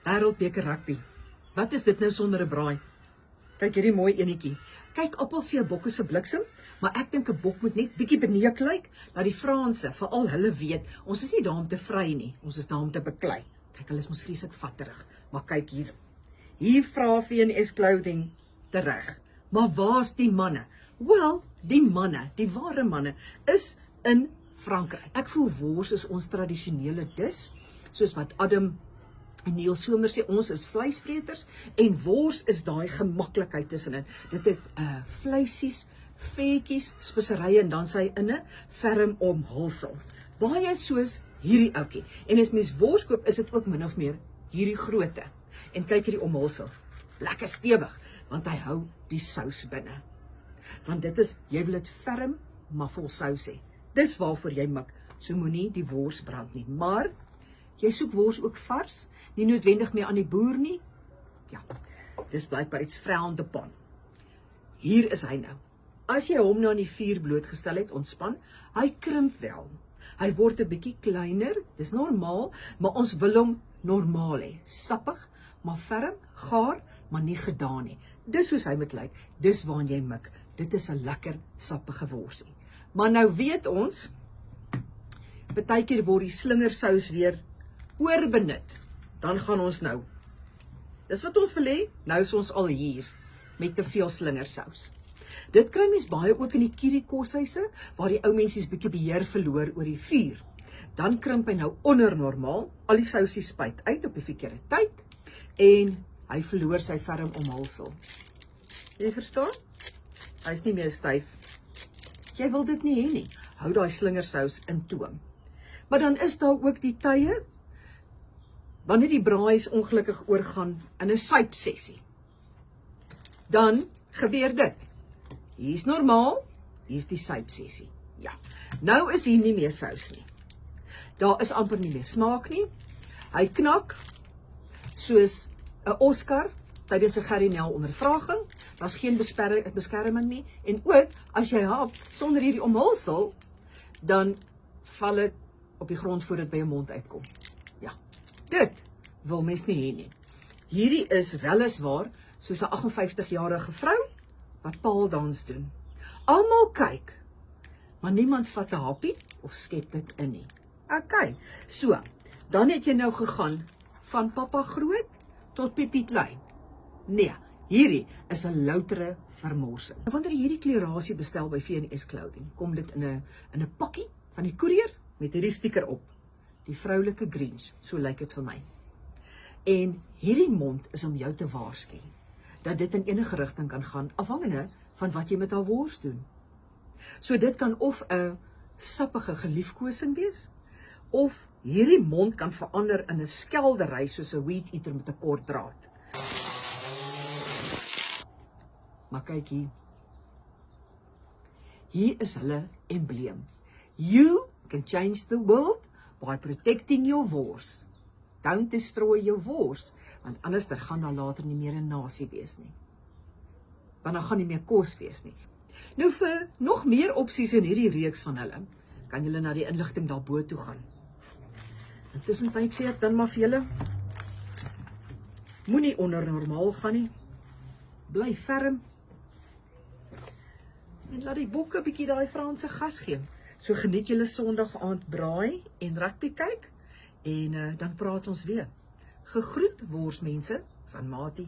Wêreldbeker rugby. Wat is dit nou sonder 'n braai? Kyk hierdie mooi enetjie. Kyk, appelsie bokke se bliksem, maar ek dink 'n bok moet net bietjie beneek lyk, dat die Franse, veral hulle weet, ons is nie daar om te vry nie, ons is daar om te beklei. Kyk, hulle is mos vreeslik vatterig, maar kyk hier. Hier vra V&S Clothing terug. Maar waar's die manne? Wel, die manne, die ware manne, is in Frankryk. Ek voel wors is ons tradisionele dis, soos wat Adam en Neil Somers sê, ons is vleisvreters, en wors is daai gemaklikheid tussenin. Dit het vleisies, vetjies, speserye, en dan sy in 'n ferm omhulsel. Baie soos hierdie ouetjie. En as mens wors koop, is dit ook min of meer hierdie grootte. En kyk hierdie omhulsel. Lekker stewig, want hy hou die sous binne. Want dit is, jy wil dit ferm, maar vol sous hê. Dis waarvoor jy mik. So moenie die wors brand nie. Maar jy soek wors ook vars, nie noodwendig meer aan die boer nie. Ja, dis blykbaar iets frowned upon. Hier is hy nou. As jy hom nou aan die vuur blootgestel het, ontspan, hy krimp wel. Hy word 'n bietjie kleiner, dis normaal, maar ons wil hom normaal hê. Sappig, maar ferm, gaar, maar nie gedaan nie. Dis soos hy moet lyk, dis waaraan jy mik. Dit is 'n lekker, sappige worsie. Maar nou weet ons, partykeer word die slingersous weer oorbenut. Dan gaan ons nou. Dis wat ons wil hê, nou is ons al hier, met te veel slingersous. Dit kry mens baie ook in die kierie-koshuise, waar die ou mensies bietjie beheer verloor oor die vuur. Dan krimp hy nou onder normaal, al die sousie spuit uit op die verkeerde tyd, en hy verloor sy ferm omhulsel. Jy verstaan? Hy is nie meer styf. Jy wil dit nie hê nie. Hou daai slingersous in toom. Maar dan is daar ook die tye, wanneer die braais ongelukkig oorgaan in 'n suipsessie. Dan gebeur dit. Hier's normaal, hier's die suipsessie. Ja, nou is hier nie meer sous nie. Daar is amper nie meer smaak nie. Hy knak soos 'n Oscar tydens 'n Gerry Nel ondervraging. Daar's geen beskerming nie. En ook, as jy hap sonder hierdie omhulsel, dan val dit op die grond voor dit by jou mond uitkom. Ja, dit wil mens nie hê nie. Hierdie is weliswaar soos 'n 58-jarige vrou wat paaldans doen. Almal kyk, maar niemand vat 'n happie of skep dit in nie. Okay, so, dan het jy nou gegaan van papa groot tot Piepie klein. Nee, hierdie is 'n loutere vermorsing. Wanneer jy hierdie klerasie bestel by V&S Clothing, kom dit in 'n pakkie van die koerier met hierdie stiker op. Die vroulike Grinch, so lyk dit vir my. En hierdie mond is om jou te waarsku dat dit in enige rigting kan gaan, afhangende van wat jy met haar wors doen. So dit kan of 'n sappige geliefkosing wees, of hierdie mond kan verander in 'n skeldery soos 'n weed eater met 'n kort draad. Maar kyk hier. Hier is hulle embleem. You can change the world by protecting your wors. Don't destroy your wors, want anders gaan daar later nie meer 'n nasie wees nie. Want dan gaan nie meer kos wees nie. Nou vir nog meer opsies in hierdie reeks van hulle, kan julle na die inligting daarbo toe gaan. Intussen tyd sê ek dan maar vir julle, moenie onder normaal gaan nie, bly ferm, en laat die bokke bietjie daai Franse gas gee. So geniet julle Sondag aand braai en rugby kyk, en dan praat ons weer. Gegroet worsmense van Matie.